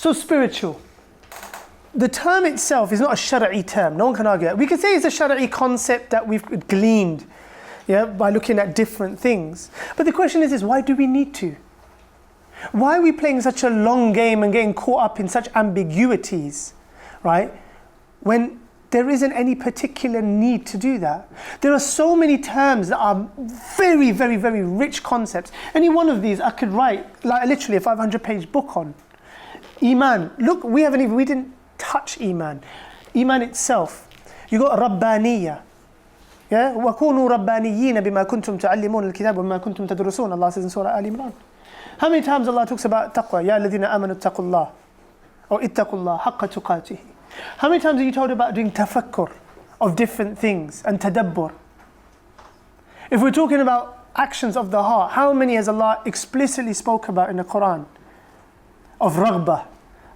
So spiritual. The term itself is not a shari'i term. No one can argue that. We could say it's a shari'i concept that we've gleaned, by looking at different things. But the question is why do we need to? Why are we playing such a long game and getting caught up in such ambiguities, right? When there isn't any particular need to do that. There are so many terms that are very, very, very rich concepts. Any one of these I could write like literally a 500-page book on. Iman. Look, we didn't touch Iman. Iman itself. You got Rabbaniyya. Yeah? وَكُونُوا رَبَّانِيِّينَ بِمَا كُنْتُمْ تَعَلِّمُونَ الْكِتَابَ وَبِمَا كُنْتُمْ تَدْرُسُونَ. Allah says in Surah Al-Imran. How many times Allah talks about taqwa? يَا الَّذِينَ آمَنُوا اتَّقُوا اللَّهَ or اتَّقُوا اللَّهَ حَقَّ تُقَاتِهِ. How many times are you told about doing tafakkur of different things and tadabbur? If we're talking about actions of the heart, how many has Allah explicitly spoke about in the Quran? Of raghbah,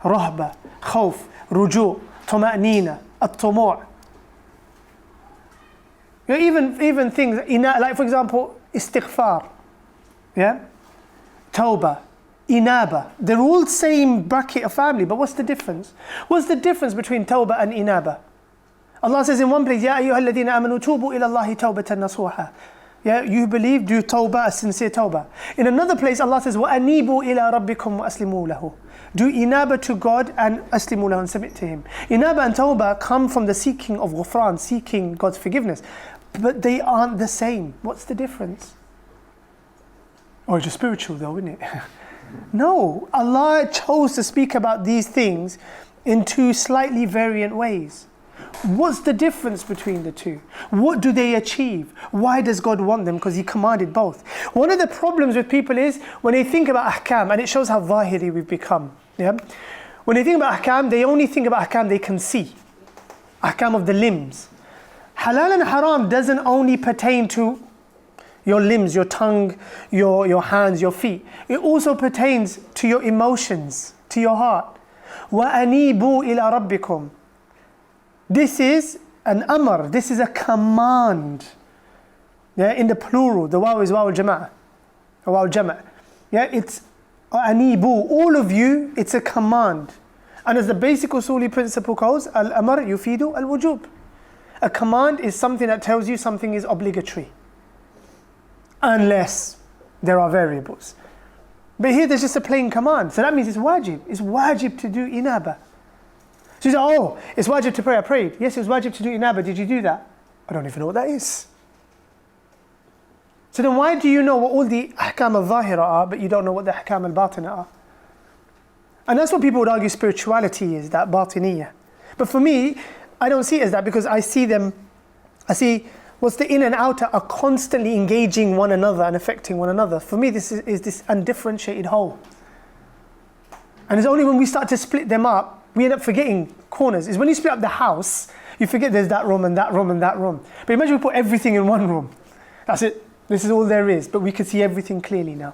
rahbah, khawf, ruju', tuma'nina, at-tumu'. Even things, like for example, istighfar, tawbah, inaba. They're all same bracket of family, but what's the difference? What's the difference between tawbah and inaba? Allah says in one place, Ya ayyuha alladhina amanu tubu ila Allahi tawbatan nasuha. You believe, do tawbah, a sincere tawbah. In another place, Allah says, wa anibu ila rabbikum wa aslimu lahu. Do inaba to God and aslimu lahu, and submit to Him. Inaba and tawbah come from the seeking of ghufran, seeking God's forgiveness. But they aren't the same. What's the difference? Oh, it's just spiritual though, isn't it? No, Allah chose to speak about these things in two slightly variant ways. What's the difference between the two? What do they achieve? Why does God want them? Because He commanded both. One of the problems with people is when they think about ahkam, and it shows how zahiri we've become. When they think about ahkam, they only think about ahkam they can see. Ahkam of the limbs. Halal and haram doesn't only pertain to your limbs, your tongue, your hands, your feet. It also pertains to your emotions, to your heart. وَأَنِيبُوا إِلَىٰ رَبِّكُمْ. This is an amr, this is a command. In the plural, the waw is waw al-jama'ah, waw al-jama'. It's anibu, all of you, it's a command. And as the basic usuli principle goes, al-amr yufidu al-wujub. A command is something that tells you something is obligatory, unless there are variables. But here there's just a plain command, so that means it's wajib. It's wajib to do inaba. So you say, oh, it's wajib to pray, I prayed. Yes, it was wajib to do inaba, did you do that? I don't even know what that is. So then why do you know what all the ahkam al-zahira are, but you don't know what the ahkam al-batina are? And that's what people would argue spirituality is, that batiniyah. But for me, I don't see it as that, because I see what's the in and outer are constantly engaging one another and affecting one another. For me, this is this undifferentiated whole. And it's only when we start to split them up, we end up forgetting corners. It's when you split up the house, you forget there's that room and that room and that room. But imagine we put everything in one room. That's it. This is all there is. But we can see everything clearly now.